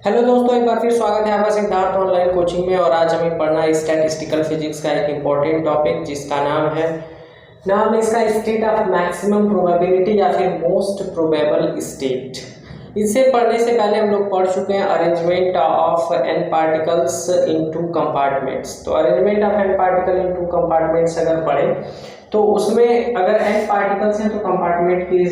Hello दोस्तों, एक बार फिर स्वागत है आपका सिद्धार्थ ऑनलाइन कोचिंग में। और आज हमें पढ़ना है स्टैटिस्टिकल फिजिक्स का एक इम्पॉर्टेंट टॉपिक जिसका नाम है इसका स्टेट ऑफ मैक्सिमम प्रोबेबिलिटी या फिर मोस्ट प्रोबेबल स्टेट। इससे पढ़ने से पहले हम लोग पढ़ चुके हैं arrangement of an particles into compartments. तो arrangement of an particle into compartments अगर पढ़ें तो उसमें अगर एन पार्टिकल्स हैं तो कंपार्टमेंट की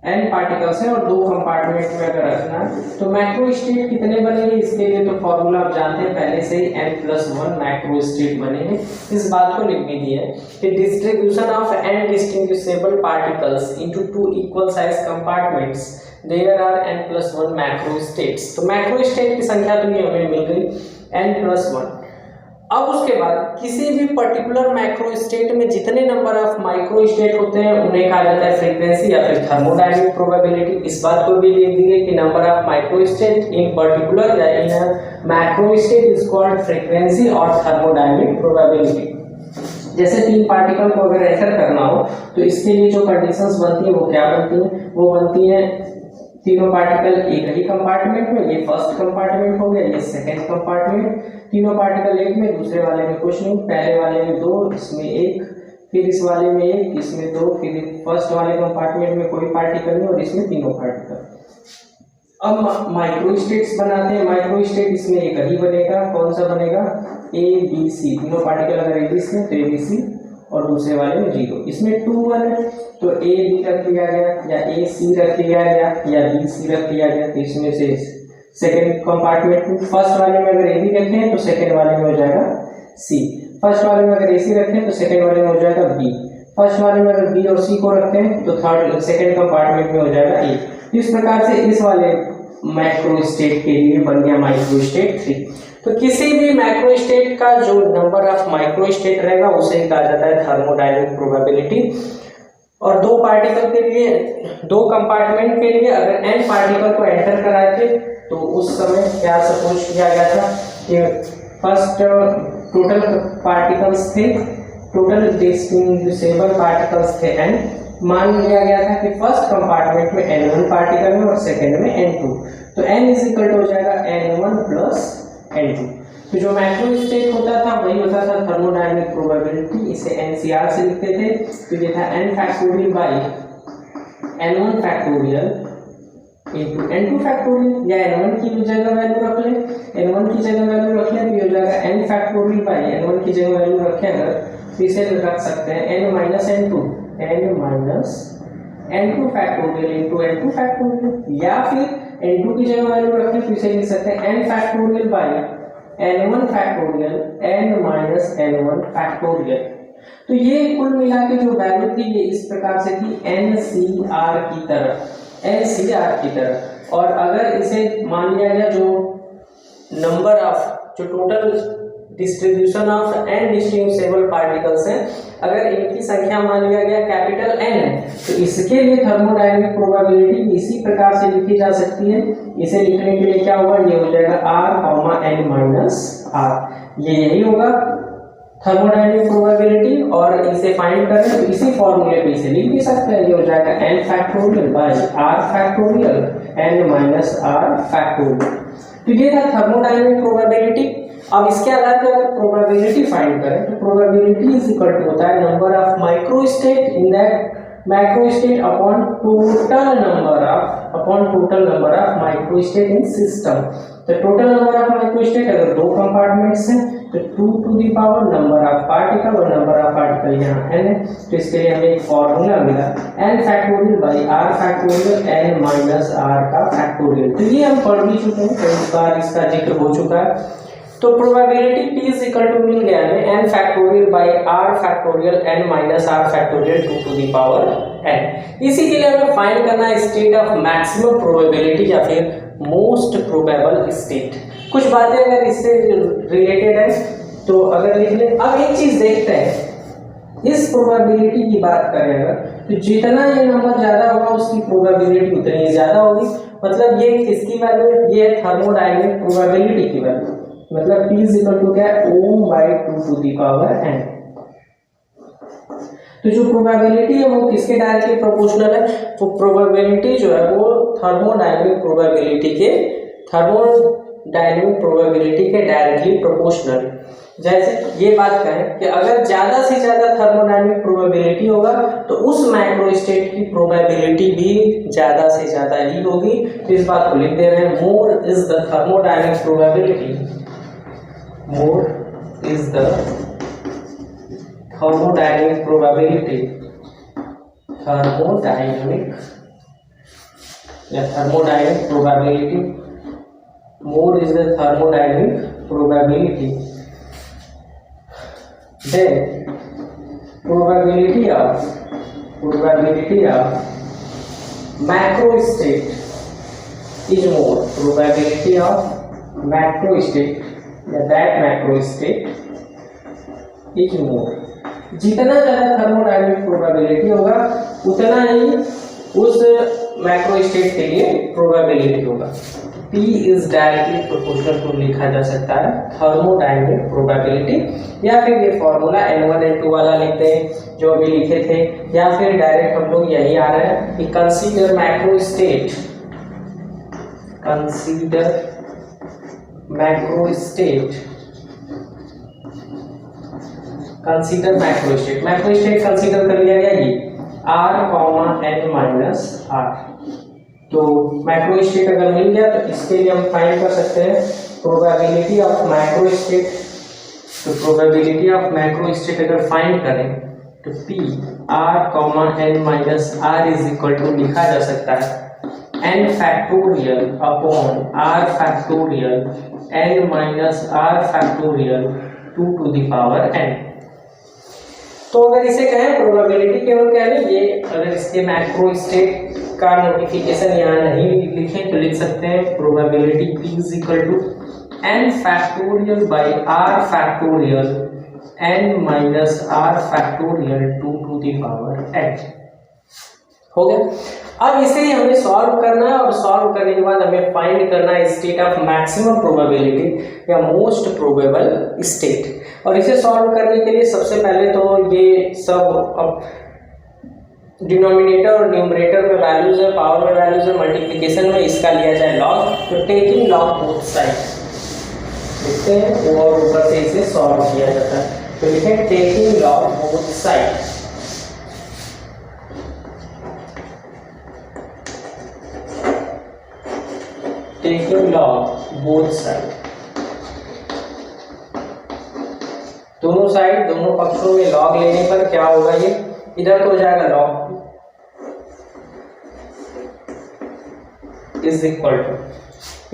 एन पार्टिकल्स हैं और दो कंपार्टमेंट में अगर रखना है तो मैक्रो स्टेट कितने बनेंगे इसके लिए तो फॉर्मूला आप जानते हैं पहले से ही n+1 मैक्रो स्टेट बनेंगे। इस बात को लिख भी दिया है कि distribution of n distinguishable particles into two equal size compartments there are n+1 macro states. तो मैक्रो स्टेट की संख्या तो ये हमें मिल गई n+1। अब उसके बाद किसी भी पर्टिकुलर मैक्रो स्टेट में जितने नंबर ऑफ माइक्रो स्टेट होते हैं उन्हें कहा जाता है फ्रीक्वेंसी या फिर थर्मोडायनामिक प्रोबेबिलिटी। इस बात को भी लिख दिए कि number of micro state in particular या in macro state is called frequency और थर्मोडायनामिक प्रोबेबिलिटी। जैसे तीन पार्टिकल को अगर एंटर करना हो तो इसके लिए जो कंडीशंस बनती है वो क्या बनती है, वो बनती है तीनों पार्टिकल एक ही कंपार्टमेंट में, ये फर्स्ट कंपार्टमेंट हो गया, ये सेकंड कंपार्टमेंट। तीनों पार्टिकल एक में, दूसरे वाले में कुछ नहीं, पहले वाले में दो, इसमें एक, फिर इस वाले में एक, इसमें दो, फिर फर्स्ट वाले कंपार्टमेंट में कोई पार्टिकल नहीं और इसमें तीनों पार्टिकल। अब माइक्रो स्टेट्स बनाते हैं। माइक्रो स्टेट इसमें एक ही बनेगा, कौन सा बनेगा, ए बी सी। तीनों पार्टिकल अगर ए बी सी तो ए बी सी और दूसरे वाले में 0। इसमें 2 1 है तो ए बी रख लिया गया या ए सी रख लिया गया या बी सी रख लिया गया। तो इसमें से सेकंड कंपार्टमेंट में फर्स्ट वाले में अगर ए बी रखें तो सेकंड वाले में हो जाएगा सी। फर्स्ट वाले में अगर ए सी रखें तो सेकंड वाले में हो जाएगा बी। फर्स्ट वाले में अगर बी और सी को रखते हैं तो थर्ड सेकंड कंपार्टमेंट में हो जाएगा ए। इस प्रकार से इस वाले मैक्रो स्टेट के लिए बन गया माइक्रो स्टेट 3। तो किसी भी मैक्रो स्टेट का जो नंबर ऑफ माइक्रो स्टेट रहेगा उसे कहा जाता है थर्मोडायनामिक प्रोबेबिलिटी। और दो पार्टिकल के लिए, दो कंपार्टमेंट के लिए अगर n पार्टिकल को एंटर कराए थे तो उस समय क्या सपोज किया गया था कि फर्स्ट टोटल पार्टिकल्स थे, टोटल डिस्टिंग्विशेबल पार्टिकल्स थे n। मान लिया गया था कि फर्स्ट कंपार्टमेंट में n1 पार्टिकल है और सेकंड में n2। तो n इक्वल हो जाएगा n1 प्लस n2। तो जो मैक्रो स्टेट होता था वही होता था थर्मोडायनामिक प्रोबेबिलिटी। इसे NCR से लिखते थे तो ये था n factorial by n1 factorial into n2 factorial. या n1 की जगह वैल्यू रख लें, n1 की जगह वैल्यू रख लें तो ये हो जाएगा n फैक्टोरियल बाई n1 की जगह वैल्यू रखें अगर तो इसे रख सकते हैं n minus n2 factorial into n2 factorial. या फिर n2 की जगह वैल्यू रखें तो इसे लिख सकते हैं n factorial by n1 factorial n minus n1 factorial. तो ये कुल मिला के जो वैल्यू थी ये इस प्रकार से थी NCR की तरह। और अगर इसे मान लिया गया जो नंबर ऑफ जो total distribution of n distinguishable particles हैं अगर इनकी संख्या मान लिया गया कैपिटल N है तो इसके लिए थर्मोडायनामिक प्रोबेबिलिटी इसी प्रकार से लिखी जा सकती है। इसे लिखने के लिए क्या होगा, ये हो जाएगा r, n माइनस r। ये यही होगा थर्मोडायनामिक प्रोबेबिलिटी। और इसे फाइंड करें तो इसी फॉर्मूले पे इसे लिख भी सकते हैं। ये हो जाएगा n factorial by r factorial n minus r factorial. तो ये था थर्मोडायनामिक प्रोबेबिलिटी। अब इसके आधार पर अगर प्रोबेबिलिटी फाइंड करें तो प्रोबेबिलिटी इज इक्वल टू होता है number of micro state in that macro state upon total number of micro state in system. तो total number of micro state अगर दो कंपार्टमेंट्स हैं तो 2 to the power number of particle और number of particle यहाँ n है। तो इसके लिए हमें एक फॉर्मूला मिला n factorial by r factorial n minus r का फैक्टोरियल। तो ये हम पढ़ भी चुके हैं, कई बार इसका जिक्र हो चुका है। तो probability p is equal to मिल गया हमें n factorial by r factorial n minus r factorial 2 to the power n। इसी के लिए हमें फाइंड करना है स्टेट ऑफ मैक्सिमम प्रोबेबिलिटी या फिर मोस्ट प्रोबेबल स्टेट। कुछ बातें अगर इससे रिलेटेड है तो अगर लिख लें। अब एक चीज देखते हैं, इस प्रोबेबिलिटी की बात करें अगर तो जितना ये नंबर ज्यादा होगा उसकी प्रोबेबिलिटी उतनी ही ज्यादा होगी। मतलब ये किसकी वैल्यू है, ये थर्मोडायनामिक प्रोबेबिलिटी की वैल्यू। मतलब p इज इक्वल टू क्या है, ओम by 2 to the power n। तो जो प्रोबेबिलिटी है वो किसके डायरेक्टली प्रोपोर्शनल है, तो प्रोबेबिलिटी जो है वो थर्मोडायनामिक प्रोबेबिलिटी के थर्मोडायनेमिक प्रोबेबिलिटी के डायरेक्टली प्रोपोर्शनल। जैसे ये बात करें कि अगर ज़्यादा से ज़्यादा थर्मोडायनेमिक प्रोबेबिलिटी होगा तो उस माइक्रो स्टेट की प्रोबेबिलिटी भी ज़्यादा से ज़्यादा ही होगी। तो इस बात को लिख दे रहे हैं, more is the thermodynamic probability, more is the thermodynamic probability, thermodynamic या thermodynamic probability, more is the thermodynamic probability, then probability of macro state is more, probability of macro state या that macro state is more। जितना ज़्यादा thermodynamic probability होगा उतना ही उस macro state के लिए probability होगा। P is directly proportional to लिखा जा सकता है थर्मोडायनेमिक प्रोबेबिलिटी, या फिर ये फॉर्मूला N1 N2 वाला लिखते हैं जो अभी लिखे थे, या फिर डायरेक्ट हम लोग यही आ रहे हैं कि consider macro state, consider macro state, consider macro state, macro state consider कर लिया गया ये R, N माइनस R। तो मैक्रो स्टेट अगर मिल गया तो इसके लिए हम फाइंड कर सकते हैं प्रोबेबिलिटी ऑफ मैक्रो स्टेट। तो प्रोबेबिलिटी ऑफ मैक्रो स्टेट अगर फाइंड करें तो P R, N minus R is equal to लिखा जा सकता है N factorial upon R factorial N minus R factorial 2 to the power N। तो अगर इसे कहें प्रोबेबिलिटी केवल कह लें, ये अगर इसके मैक्रो स्टेट का नोटिफिकेशन यहाँ नहीं लिखें तो लिख सकते हैं probability P is equal to N factorial by R factorial N minus R factorial 2 to the power N। हो गया। अब इसे हमें सॉल्व करना है और सॉल्व करने के बाद हमें फाइंड करना है स्टेट ऑफ मैक्सिमम प्रोबेबिलिटी या मोस्ट प्रोबेबल स्टेट। और इसे सॉल्व करने के लिए सबसे पहले तो ये सब डिनोमिनेटर और न्यूमरेटर में वैल्यूज है, पावर में वैल्यूज है, मल्टीप्लिकेशन में इसका लिया जाए लॉग। तो टेकिंग लॉग बोथ साइड लिखते हैं और ऊपर से इसे सॉल्व किया जाता है। तो लिखें taking log both side, taking log both side, दोनों साइड दोनों पक्षों में लॉग लेने पर क्या होगा, ये इधर तो हो जाएगा लॉग इज इक्वल टू,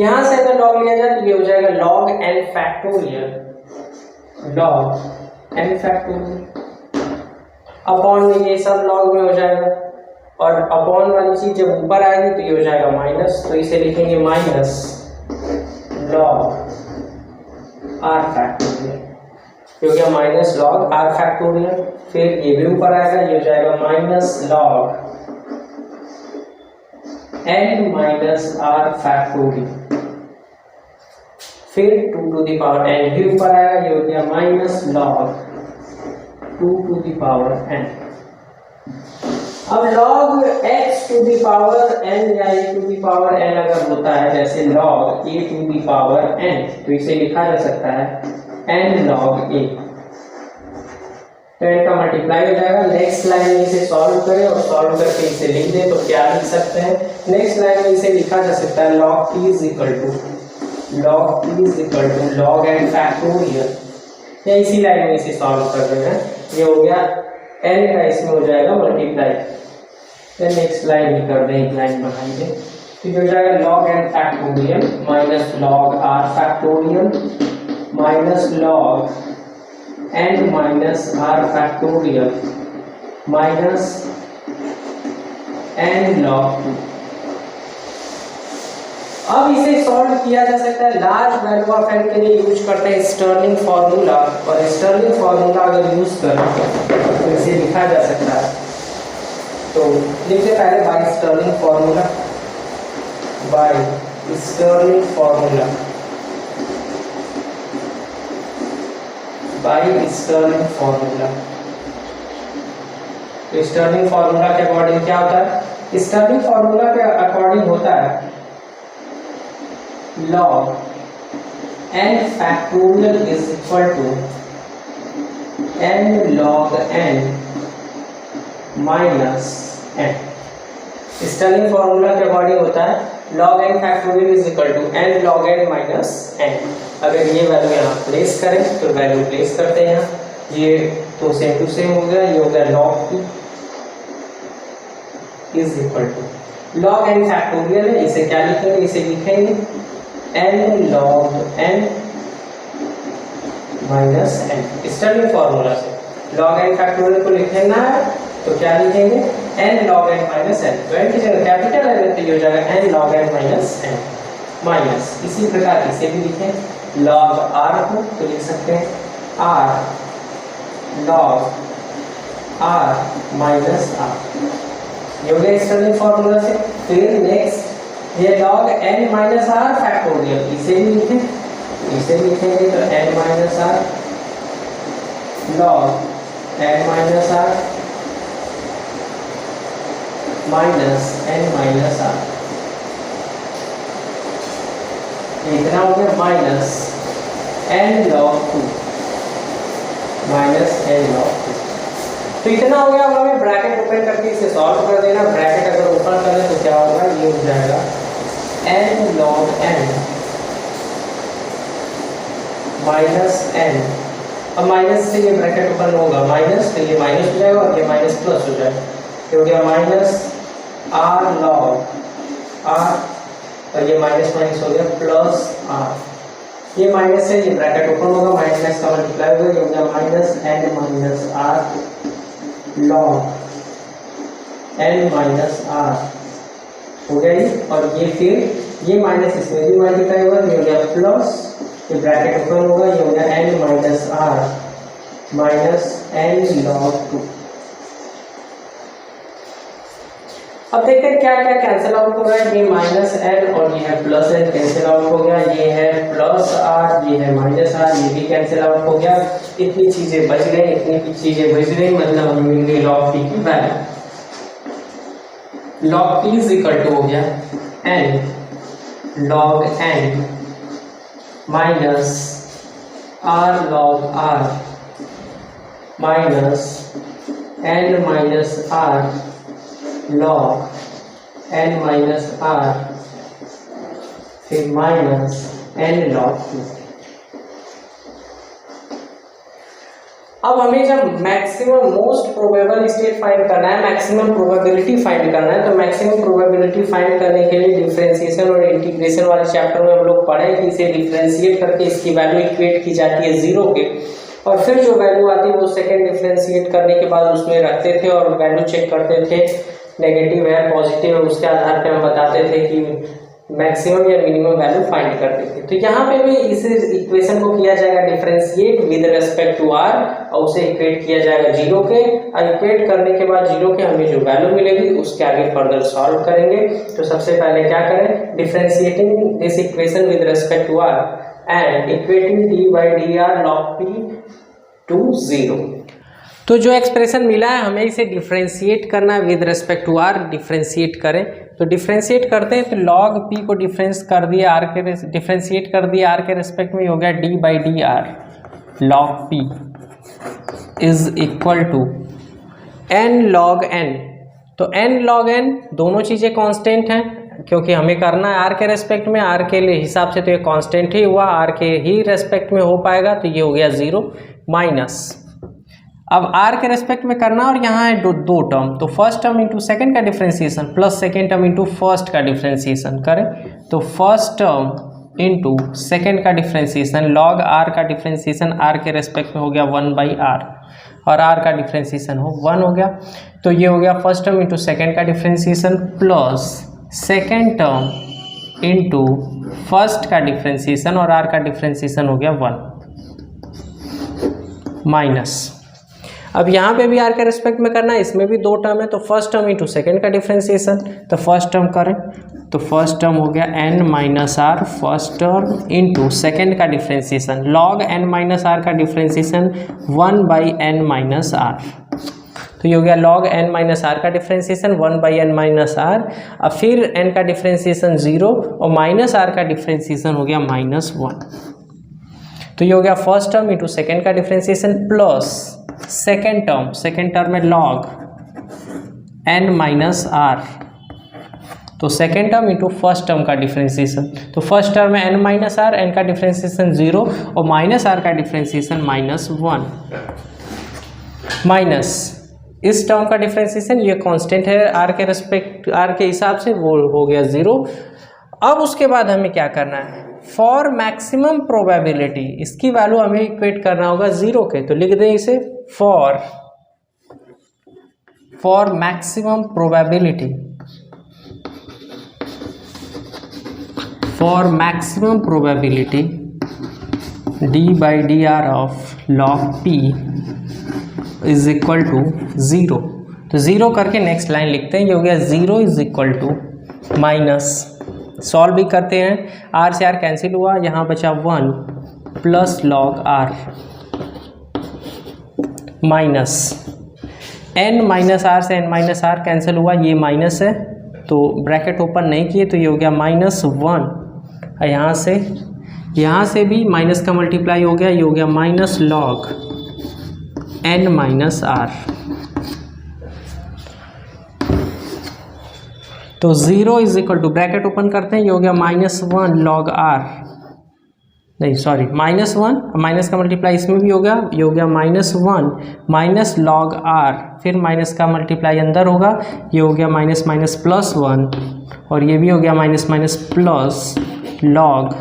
यहां से अगर लॉग लिया जाए तो ये हो जाएगा log n factorial, log n factorial upon में ये सब लॉग में हो जाएगा, और अपॉन वाली चीज जब ऊपर आएगी तो ये हो जाएगा माइनस, तो इसे लिखेंगे माइनस लॉग r फैक्टोरियल, हो गया माइनस लॉग r फैक्टोरियल। फिर ये भी ऊपर आएगा, ये हो जाएगा minus log n minus r factorial, फिर 2 to the power n भी ऊपर आएगा, ये हो गया minus log 2 to the power n। अब log x to the power n या a to the power n अगर होता है जैसे log a to the power n, तो इसे लिखा जा सकता है n log a, तो n का मल्टीप्लाई हो जाएगा। नेक्स्ट लाइन में इसे सॉल्व करें और सॉल्व करके इसे लिख दें तो क्या लिख सकते हैं, नेक्स्ट लाइन में इसे लिखा जा सकता है log p is equal to log n factorial, या इसी लाइन में इसे सॉल्व कर रहे हैं, ये हो गया n का इसमें हो जाएगा मल्टीप्लाई। फिर नेक्स्ट लाइन ही कर दें, एक लाइन बढ़ाई दें, फिर हो जाएगा log n factorial minus log r factorial minus log n minus r factorial minus n log 2। अब इसे सॉल्व किया जा सकता है, लार्ज वैल्यू ऑफ n के लिए यूज करते हैं स्टर्लिंग फार्मूला, और स्टर्लिंग फार्मूला अगर यूज करें तो इसे लिखा जा सकता है, तो लिखते पहले by Stirling formula, by Stirling formula, by Stirling formula. तो स्टर्लिंग फार्मूला के अकॉर्डिंग क्या होता है, स्टर्लिंग फार्मूला के अकॉर्डिंग होता है log n factorial is equal to n log n minus n। Stirling formula के अकॉर्डिंग होता है log n factorial is equal to n log n minus n। अगर ये वैल्यू यहाँ प्लेस करें तो वैल्यू प्लेस करते हैं यहाँ, ये तो सेम टू सेम हो गया, ये हो गया log p is equal to log n factorial है, इसे क्या लिखेंगे, इसे लिखेंगे n log n minus n। Stirling formula से log n फैक्टोरियल को लिखना है तो क्या लिखेंगे n log n minus n। तो n की जगह कैपिटल है तो ये हो जाएगा n log n minus n minus. इसी प्रकार इसे भी लिखें log r को तो लिख सकते हैं r log r minus r। ये हो गया स्टर्लिंग फॉर्मूला से। फिर नेक्स्ट ये log n minus r factorial, इसे भी लिखें, इसे भी लिखेंगे तो n minus r log n minus r minus n minus r। इतना हो गया minus n log 2 minus n log 2। तो इतना हो गया। अब हमें ब्रैकेट ओपन करके इसे सॉल्व कर देना। ब्रैकेट अगर ओपन करें तो क्या होगा, ये हो जाएगा n log n minus n। अब माइनस से ये ब्रैकेट ओपन होगा माइनस, तो ये माइनस हो जाएगा और ये माइनस प्लस हो जाएगा, तो हो गया माइनस r log r और ये माइनस माइनस हो गया प्लस r। ये माइनस से ये ब्रैकेट ओपन होगा, माइनस का मल्टीप्लाई होगा, ये हो गया minus n minus r log n minus r हो गया ये। और ये फिर ये माइनस इसमें भी मल्टीप्लाई होगा, ये हो गया प्लस, ये ब्रैकेट ओपन होगा, ये हो गया n minus r minus n log 2। अब देखते हैं क्या क्या कैंसिल आउट हो रहा है। ये माइनस n और ये है प्लस n कैंसिल आउट हो गया, ये है प्लस r, ये है माइनस r, ये भी कैंसिल आउट हो गया। इतनी चीजें बच गई, इतनी चीजें बच गई, मतलब हमें मिल गई log p की value. log p is equal to हो गया n log n minus r log r minus n minus r log n minus r फिर माइनस n log 2। अब हमें जब maximum most probable state find करना है, maximum probability find करना है, तो मैक्सिमम प्रोबेबिलिटी फाइंड करने के लिए डिफरेंशिएशन और इंटीग्रेशन वाले चैप्टर में हम लोग पढ़े कि इसे डिफरेंशिएट करके इसकी वैल्यू इक्वेट की जाती है जीरो के, और फिर जो वैल्यू आती है वो सेकंड डिफरेंशिएट करने के बाद उसमें रखते थे और वैल्यू चेक करते थे, नेगेटिव है पॉजिटिव है, उसके आधार पे हम बताते थे कि मैक्सिमम या मिनिमम वैल्यू फाइंड करते थे। तो यहाँ पे भी इस इक्वेशन को किया जाएगा differentiate with respect to r और उसे इक्वेट किया जाएगा जीरो के, और इक्वेट करने के बाद जीरो के हमें जो वैल्यू मिलेगी उसके आगे फर्दर सॉल्व करेंगे। तो सबसे पहले क्या करें, differentiating this equation with respect to r and equating d by dr log p to 0। तो जो एक्सप्रेशन मिला है हमें इसे डिफरेंशिएट करना with respect to r, differentiate करें तो डिफरेंशिएट करते हैं तो log p को डिफरेंस कर दिया r के डिफरेंशिएट कर दिया r के रिस्पेक्ट में, हो गया d by dr log p is equal to n log n। तो n log n दोनों चीज़ें कांस्टेंट हैं क्योंकि हमें करना है r के रेस्पेक्ट में, r के लिए हिसाब से तो ये कांस्टेंट ही हुआ, r के ही रेस्पेक्ट में हो पाएगा तो ये हो गया 0 माइनस। अब r के रेस्पेक्ट में करना और यहाँ है दो टर्म, तो फर्स्ट टर्म इंटू सेकेंड का differentiation plus second term into first का डिफरेंशिएशन करें तो फर्स्ट टर्म इंटू सेकेंड का डिफरेंशिएशन लॉग r का डिफरेंशिएशन r के रेस्पेक्ट में हो गया 1/r और r का डिफरेंशिएशन हो 1 हो गया। तो ये हो गया फर्स्ट टर्म इंटू सेकेंड का differentiation plus second term into first का डिफरेंशिएशन और r का डिफरेंशिएशन हो गया 1 माइनस। अब यहाँ पे भी r के रेस्पेक्ट में करना है, इसमें भी दो टर्म है तो फर्स्ट टर्म इंटू सेकेंड का डिफरेंशिएशन, तो फर्स्ट टर्म करें तो फर्स्ट टर्म हो गया n minus r first term into second का differentiation log n minus r का डिफरेंशिएशन 1/n माइनस आर। तो ये हो गया log n माइनस आर का डिफ्रेंसिएशन 1/n-r। अब फिर n का डिफ्रेंसिएशन 0 और माइनस r का डिफ्रेंसिएशन हो गया -1। तो ये हो गया फर्स्ट टर्म इंटू सेकेंड का डिफ्रेंसिएशन प्लस सेकेंड टर्म में log n माइनस आर। तो second term into first term का डिफ्रेंसिएशन, तो फर्स्ट टर्म में n माइनस आर, n का डिफ्रेंसिएशन 0 और माइनस r का डिफ्रेंसिएशन -1 माइनस इस टर्म का डिफ्रेंसिएशन, ये कांस्टेंट है r के रेस्पेक्ट r के हिसाब से, वो हो गया 0। अब उसके बाद हमें क्या करना है, फॉर मैक्सिमम प्रोबेबिलिटी इसकी वैल्यू हमें इक्वेट करना होगा 0 के। तो लिख दें इसे for maximum probability, for maximum probability d/dr of log p is equal to 0। तो 0 करके नेक्स्ट लाइन लिखते हैं, ये हो गया 0 is equal to minus, solve भी करते हैं, r से r कैंसिल हुआ, यहाँ बचा 1 plus log r minus n minus r से n माइनस r कैंसिल हुआ, ये माइनस है तो ब्रैकेट ओपन नहीं किए, तो ये हो गया -1। यहाँ से भी माइनस का मल्टीप्लाई हो गया, ये हो गया minus log n minus r। तो 0 is equal to, bracket open करते हैं, ये हो गया -1 log r, नहीं सॉरी -1, माइनस का मल्टीप्लाई इसमें भी हो गया, ये हो गया -1 माइनस log r, फिर माइनस का मल्टीप्लाई अंदर होगा, ये हो गया माइनस माइनस +1 और ये भी हो गया minus minus plus log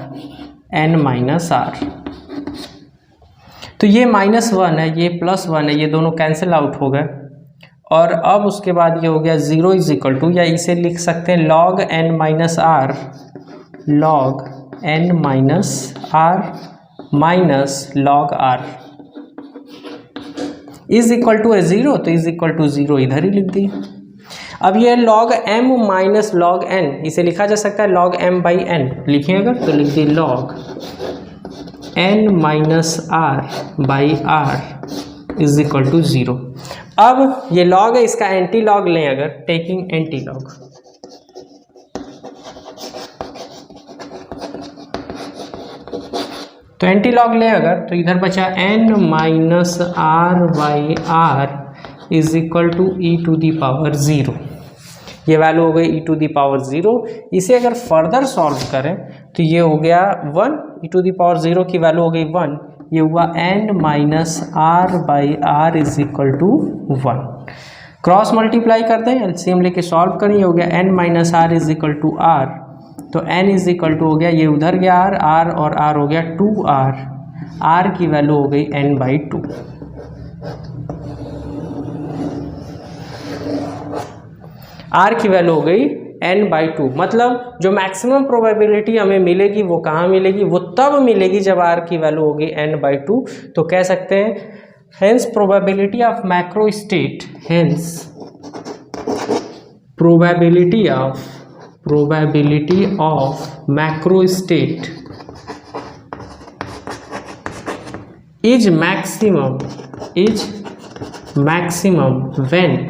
n minus r। तो ये -1 है, ये +1 है, ये दोनों कैंसिल आउट हो गए। और अब उसके बाद ये हो गया 0 इज इक्वल टू, या इसे लिख सकते हैं log n minus r, log n minus r minus log r is equal to 0। तो इज इक्वल टू 0 इधर ही लिख दिए। अब ये log m minus log n, इसे लिखा जा सकता है log m/n, लिखें अगर तो लिख दिए log n minus r/r is equal to 0। अब ये log है, इसका एंटी लॉग लें अगर, टेकिंग एंटी लॉग, तो एंटी लॉग लें अगर, तो इधर बचा n minus r/r is equal to e⁻0। ये वैल्यू हो गई e⁻0। इसे अगर फर्दर सॉल्व करें तो ये हो गया 1, e⁻0 की वैल्यू हो गई 1, ये हुआ n minus r/r is equal to 1। Cross multiply कर दें, एलसीएम लेके सॉल्व करें, ये हो गया n minus r is equal to r, तो n इज इक्वल टू हो गया, ये उधर गया r और r हो गया 2r, r की वैल्यू हो गई n/2। r की वैल्यू हो गई n/2। मतलब जो मैक्सिमम प्रोबेबिलिटी हमें मिलेगी वो कहाँ मिलेगी, वो तब मिलेगी जब r की वैल्यू होगी n/2। तो कह सकते हैं hence probability of macro state, hence probability of macro state is maximum when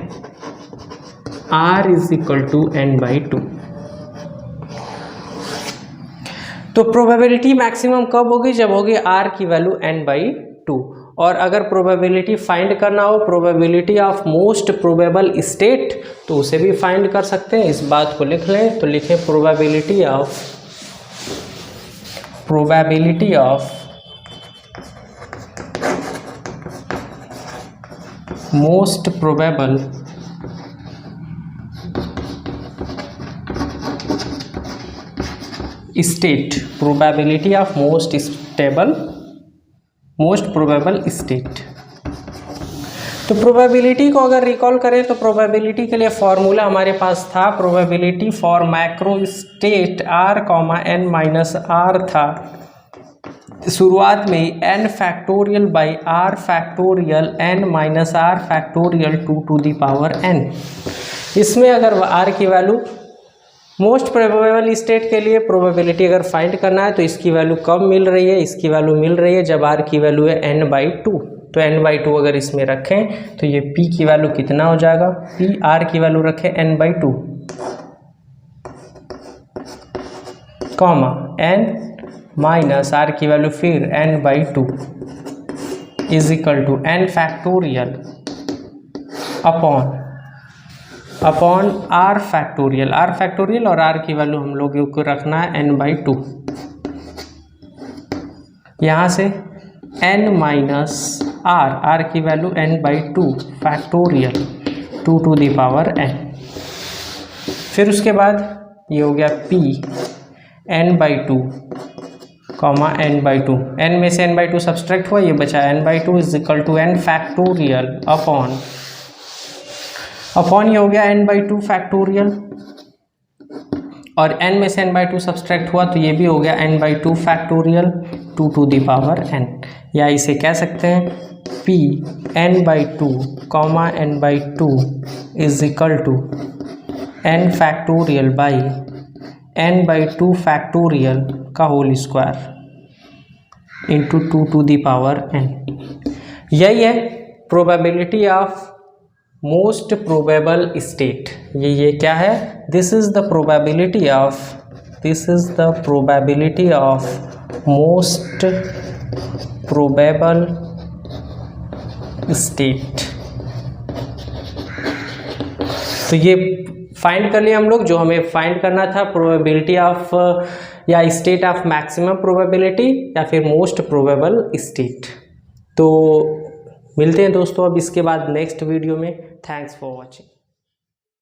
r is equal to n/2। तो प्रोबेबिलिटी मैक्सिमम कब होगी, जब होगी r की वैल्यू n/2। और अगर प्रोबेबिलिटी फाइंड करना हो, probability of most probable state, तो उसे भी फाइंड कर सकते हैं। इस बात को लिख लें, तो लिखें probability of most probable state, probability of most probable state. तो प्रोबेबिलिटी को अगर रिकॉल करें तो प्रोबेबिलिटी के लिए फॉर्मूला हमारे पास था, probability for macro state r, n minus r था शुरुआत में n factorial by r factorial n minus r factorial 2 to the power n। इसमें अगर r की वैल्यू मोस्ट प्रोबेबल स्टेट के लिए प्रोबेबिलिटी अगर फाइंड करना है तो इसकी वैल्यू कब मिल रही है, इसकी वैल्यू मिल रही है जब r की वैल्यू है n/2। तो n/2 अगर इसमें रखें तो ये p की वैल्यू कितना हो जाएगा, p r की वैल्यू रखें n/2 comma n minus r की वैल्यू फिर n/2 is equal to n factorial upon r factorial और r की वैल्यू हम लोग को रखना है n/2। यहाँ से n माइनस r की value n/2 factorial 2 to the power n। फिर उसके बाद ये हो गया p n/2 comma n/2, n में से n/2 सब्सट्रैक्ट हुआ, ये बचा n/2 is equal to n factorial upon ये हो गया n/2 फैक्टोरियल, और n में से n/2 सब्सट्रैक्ट हुआ तो ये भी हो गया n/2 factorial 2 to the power n। या इसे कह सकते हैं p n/2 comma n/2 is equal to n factorial by n/2 factorial का whole square into 2 to the power n। यही है probability of most probable state. ये क्या है, this is the probability of most probable state. तो ये find कर लिया हम लोग जो हमें फाइंड करना था, प्रोबेबिलिटी ऑफ या स्टेट ऑफ मैक्सिमम प्रोबेबिलिटी या फिर मोस्ट प्रोबेबल स्टेट। तो मिलते हैं दोस्तों अब इसके बाद नेक्स्ट वीडियो में। Thanks for watching.